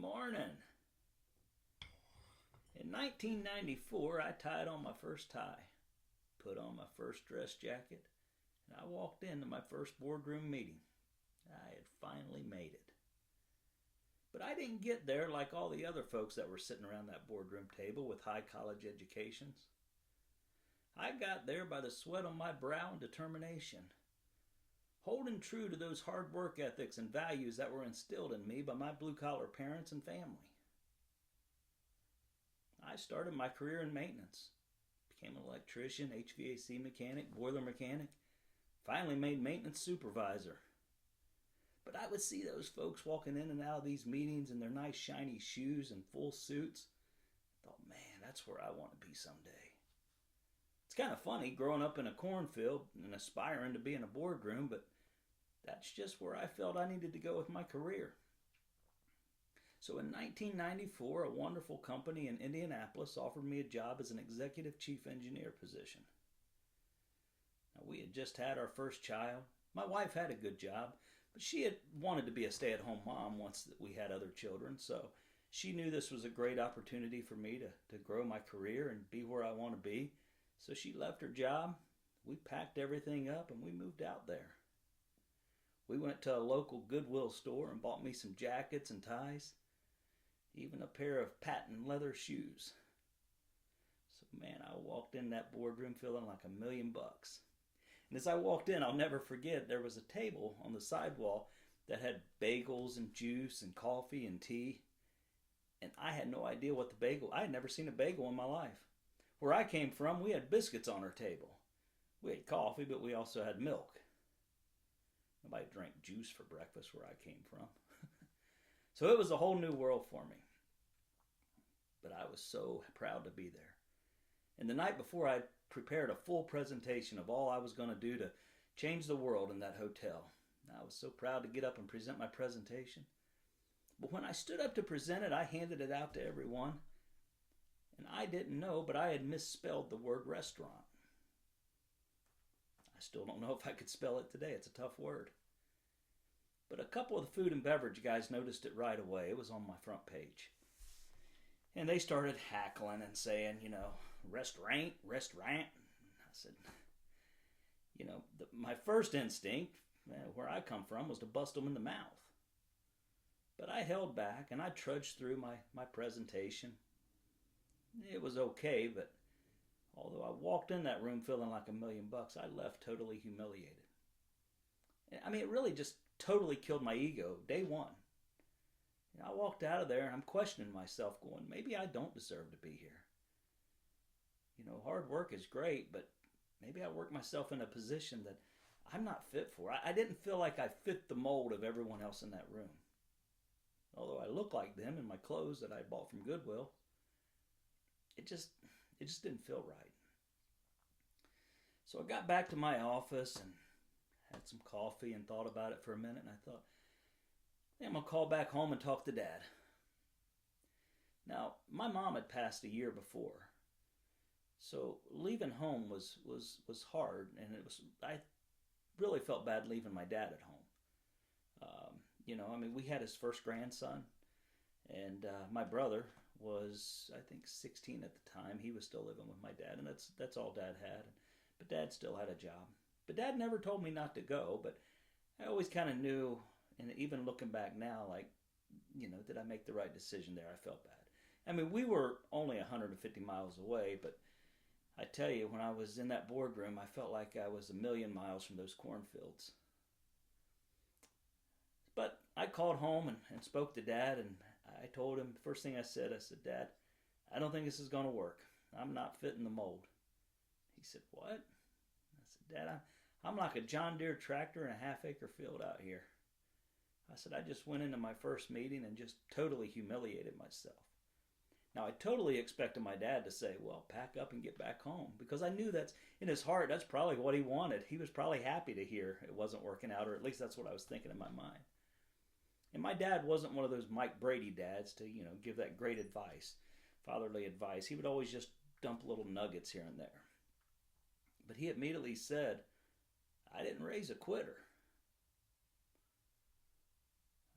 morning. In 1994, I tied on my first tie, put on my first dress jacket, and I walked into my first boardroom meeting. I had finally made it. But I didn't get there like all the other folks that were sitting around that boardroom table with high college educations. I got there by the sweat on my brow and determination, holding true to those hard work ethics and values that were instilled in me by my blue-collar parents and family. I started my career in maintenance, became an electrician, HVAC mechanic, boiler mechanic, finally made maintenance supervisor. But I would see those folks walking in and out of these meetings in their nice shiny shoes and full suits. I thought, man, that's where I want to be someday. It's kind of funny growing up in a cornfield and aspiring to be in a boardroom, but that's just where I felt I needed to go with my career. So in 1994, a wonderful company in Indianapolis offered me a job as an executive chief engineer position. Now, we had just had our first child. My wife had a good job, but she had wanted to be a stay-at-home mom once that we had other children, so she knew this was a great opportunity for me to grow my career and be where I want to be. So she left her job, we packed everything up, and we moved out there. We went to a local Goodwill store and bought me some jackets and ties, even a pair of patent leather shoes. So man, I walked in that boardroom feeling like $1,000,000. And as I walked in, I'll never forget, there was a table on the sidewall that had bagels and juice and coffee and tea. And I had no idea what I had never seen a bagel in my life. Where I came from, we had biscuits on our table. We had coffee, but we also had milk. Nobody drank juice for breakfast where I came from. So it was a whole new world for me. But I was so proud to be there. And the night before, I prepared a full presentation of all I was going to do to change the world in that hotel. I was so proud to get up and present my presentation. But when I stood up to present it, I handed it out to everyone. And I didn't know, but I had misspelled the word restaurant. I still don't know if I could spell it today. It's a tough word. But a couple of the food and beverage guys noticed it right away. It was on my front page. And they started hackling and saying, restaurant. I said, my first instinct, where I come from, was to bust them in the mouth. But I held back and I trudged through my presentation. It was okay, but although I walked in that room feeling like $1,000,000, I left totally humiliated. I mean, it really just totally killed my ego, day one. I walked out of there and I'm questioning myself, going, maybe I don't deserve to be here. Hard work is great, but maybe I worked myself in a position that I'm not fit for. I didn't feel like I fit the mold of everyone else in that room. Although I looked like them in my clothes that I bought from Goodwill, it just didn't feel right. So I got back to my office and had some coffee and thought about it for a minute, and I thought, I'm going to call back home and talk to Dad. Now, my mom had passed a year before, so leaving home was hard, and I really felt bad leaving my dad at home. We had his first grandson, and my brother was, I think, 16 at the time. He was still living with my dad, and that's all Dad had. But Dad still had a job. But Dad never told me not to go, but I always kind of knew, and even looking back now, did I make the right decision there? I felt bad. We were only 150 miles away, but I tell you, when I was in that boardroom, I felt like I was 1,000,000 miles from those cornfields. But I called home and spoke to Dad, and I told him, first thing I said, Dad, I don't think this is going to work. I'm not fitting the mold. He said, what? I said, Dad, I'm like a John Deere tractor in a half-acre field out here. I said, I just went into my first meeting and just totally humiliated myself. Now, I totally expected my dad to say, well, pack up and get back home, because I knew that's, in his heart, that's probably what he wanted. He was probably happy to hear it wasn't working out, or at least that's what I was thinking in my mind. And my dad wasn't one of those Mike Brady dads to, give that great advice, fatherly advice. He would always just dump little nuggets here and there. But he immediately said, I didn't raise a quitter.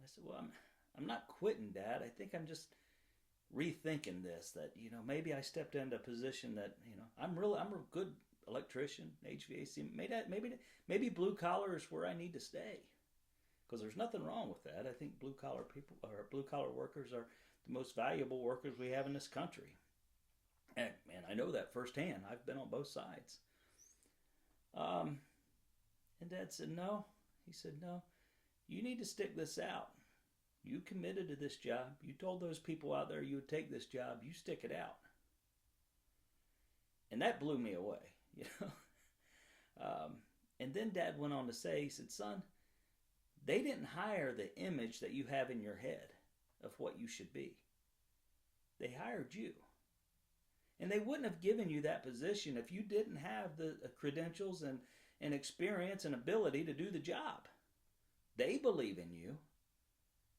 I said, well, I'm not quitting, Dad. I think I'm just rethinking this. That maybe I stepped into a position that I'm a good electrician, HVAC. Maybe blue collar is where I need to stay, because there's nothing wrong with that. I think blue collar people or blue collar workers are the most valuable workers we have in this country. And man, I know that firsthand. I've been on both sides. And Dad said, no. He said, no, you need to stick this out. You committed to this job. You told those people out there you would take this job. You stick it out. And that blew me away, And then Dad went on to say, he said, son, they didn't hire the image that you have in your head of what you should be. They hired you. And they wouldn't have given you that position if you didn't have the credentials and experience and ability to do the job. They believe in you.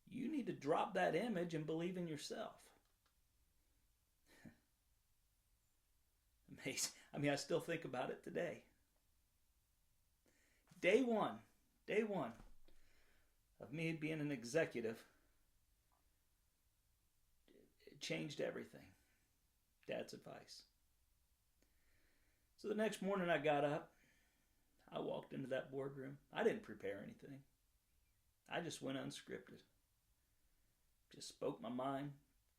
You need to drop that image and believe in yourself. Amazing. I mean, I still think about it today. Day one of me being an executive, it changed everything. Dad's advice. So the next morning I got up. I walked into that boardroom. I didn't prepare anything. I just went unscripted. Just spoke my mind.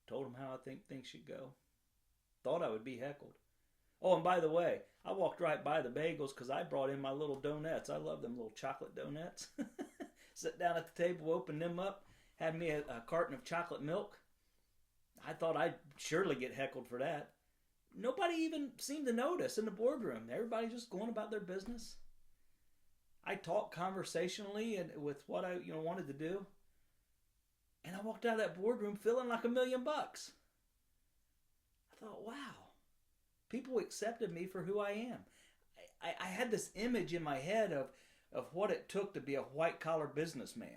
Told them how I think things should go. Thought I would be heckled. Oh, and by the way, I walked right by the bagels because I brought in my little donuts. I love them little chocolate donuts. Sat down at the table, opened them up, had me a carton of chocolate milk. I thought I'd surely get heckled for that. Nobody even seemed to notice in the boardroom. Everybody just going about their business. I talked conversationally and with what I wanted to do. And I walked out of that boardroom feeling like $1 million. I thought, wow, people accepted me for who I am. I had this image in my head of what it took to be a white-collar businessman.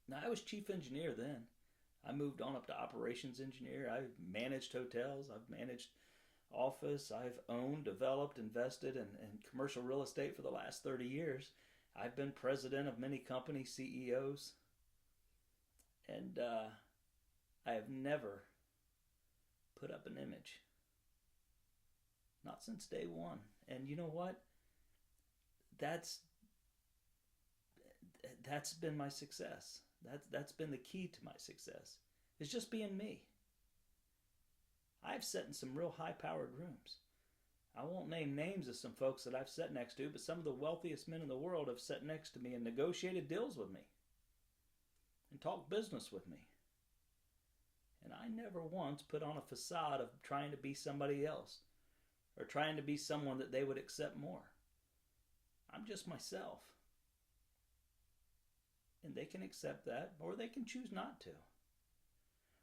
Now, I was chief engineer then. I moved on up to operations engineer. I've managed hotels. I've managed office. I've owned, developed, invested in commercial real estate for the last 30 years. I've been president of many company CEOs. And I have never put up an image. Not since day one. And you know what? That's been my success. That's been the key to my success. It's just being me. I've sat in some real high-powered rooms. I won't name names of some folks that I've sat next to, but some of the wealthiest men in the world have sat next to me and negotiated deals with me and talked business with me. And I never once put on a facade of trying to be somebody else or trying to be someone that they would accept more. I'm just myself. And they can accept that, or they can choose not to.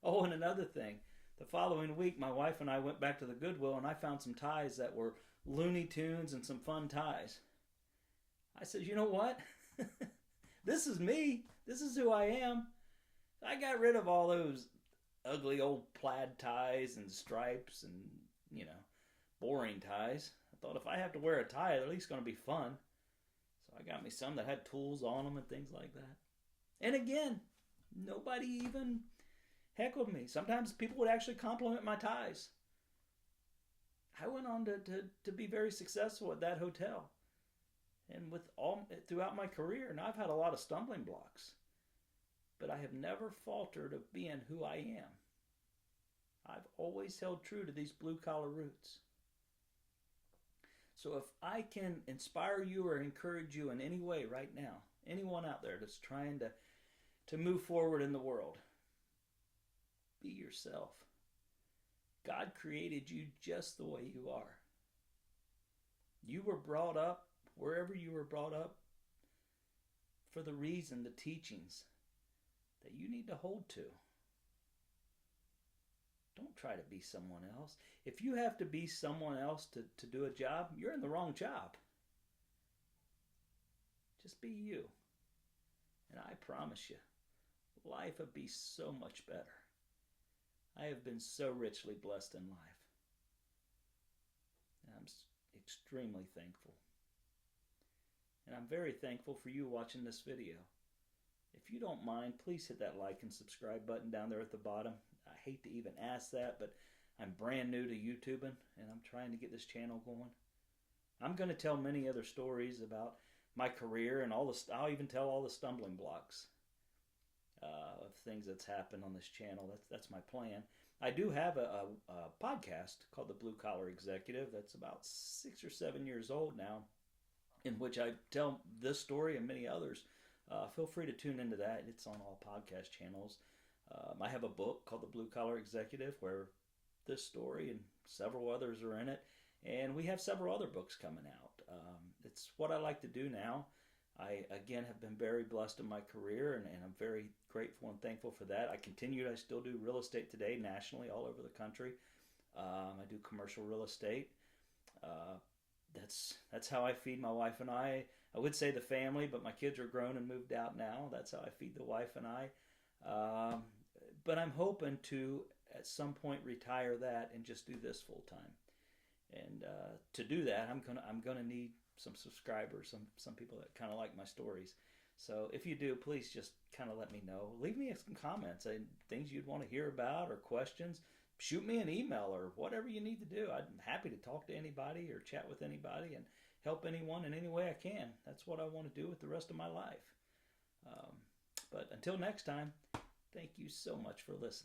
Oh, and another thing. The following week, my wife and I went back to the Goodwill, and I found some ties that were Looney Tunes and some fun ties. I said, you know what? This is me. This is who I am. I got rid of all those ugly old plaid ties and stripes and, boring ties. I thought if I have to wear a tie, at least going to be fun. So I got me some that had tools on them and things like that. And again, nobody even heckled me. Sometimes people would actually compliment my ties. I went on to be very successful at that hotel. And throughout my career, and I've had a lot of stumbling blocks. But I have never faltered of being who I am. I've always held true to these blue-collar roots. So if I can inspire you or encourage you in any way right now, anyone out there that's trying to move forward in the world, be yourself. God created you just the way you are. You were brought up, wherever you were brought up, for the reason, the teachings that you need to hold to. Don't try to be someone else. If you have to be someone else to do a job, you're in the wrong job. Just be you. And I promise you, life would be so much better. I have been so richly blessed in life. And I'm extremely thankful. And I'm very thankful for you watching this video. If you don't mind, please hit that like and subscribe button down there at the bottom. I hate to even ask that, but I'm brand new to YouTubing, and I'm trying to get this channel going. I'm going to tell many other stories about my career, and I'll even tell all the stumbling blocks of things that's happened on this channel. That's my plan. I do have a podcast called The Blue Collar Executive that's about 6 or 7 years old now, in which I tell this story and many others. Feel free to tune into that. It's on all podcast channels. I have a book called The Blue Collar Executive where this story and several others are in it. And we have several other books coming out. It's what I like to do now. I, again, have been very blessed in my career, and I'm very grateful and thankful for that. I still do real estate today nationally, all over the country. I do commercial real estate. That's how I feed my wife and I. I would say the family, but my kids are grown and moved out now. That's how I feed the wife and I. But I'm hoping to, at some point, retire that and just do this full time. And to do that, I'm gonna need some subscribers, some people that kind of like my stories. So if you do, please just kind of let me know. Leave me some comments and things you'd want to hear about or questions. Shoot me an email or whatever you need to do. I'm happy to talk to anybody or chat with anybody and help anyone in any way I can. That's what I want to do with the rest of my life. But until next time, thank you so much for listening.